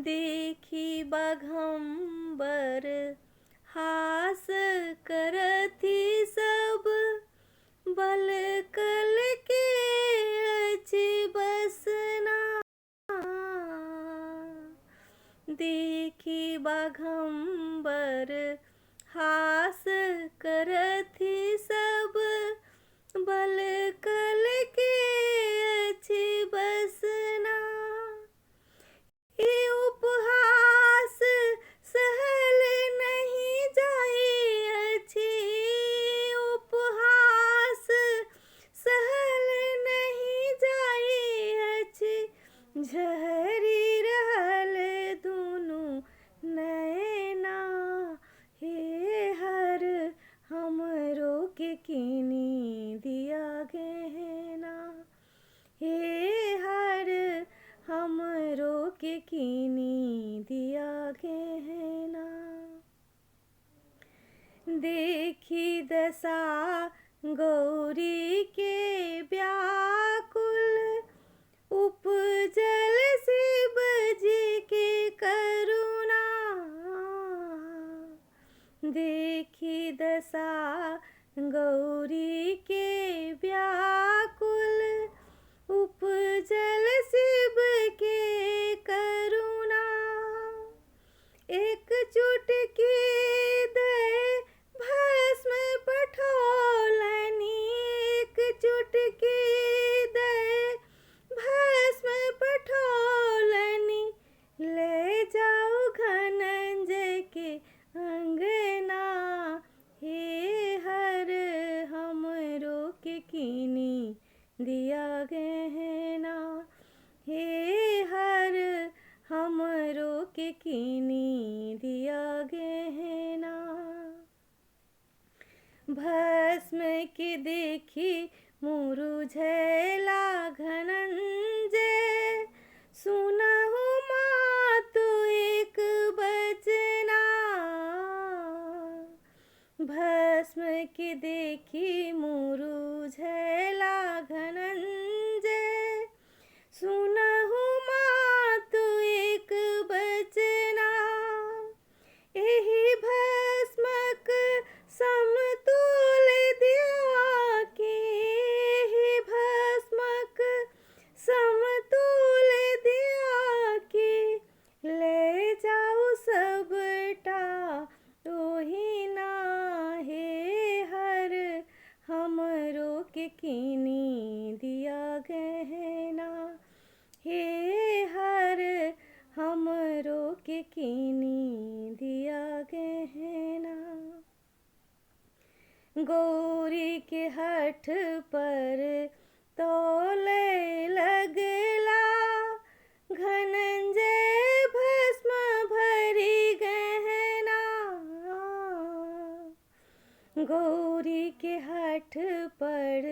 देखी बाघंबर हास करथि सब, बल कल के अछि बसना। देखी बाघंबर हास करथि सब, बल कल के अछि बसना। ये उपहास सहल नहीं जाई अछि, उपहास सहल नहीं जाई अछि। झहरी रहल दुनु नैना, हे हर हमरो के कीनी दिया गहना। हे हर हमरो के कीनी दिया गहना। देखी दशा गौरी के व्याकुल, उपजल शिव जी के करुणा। देखी दशा गौरी के व्याकुल, उपजल शिव के करुणा। एक चुटकी दे भस्म पठौलनि, एक चुटकी दे भस्म पठौलनि। ले जाऊ धनंजय के अंगना, हे हर हमरो के कीनी दिया गहना। हे हर हमरो के कीनी दिया गहना। भस्म के देखी मुरुझैला धनंजय, सुनहु मातु एक बचना। भस्म के देखी मुरुझैला धनंजय, सुनहु मातु एक बचना। एहि भस्मक समतुल दिया के, एहि भस्मक समतुल दिया के। ले जाऊ सबटा ओहिना, हे हर हमरो के कीनी दिया गहना। हे हर हमरो के कीनी दिया गहना। गौरी के हठ पर तोले लगला, धनंजय भस्म भरी गहना। गौरी के हठ पर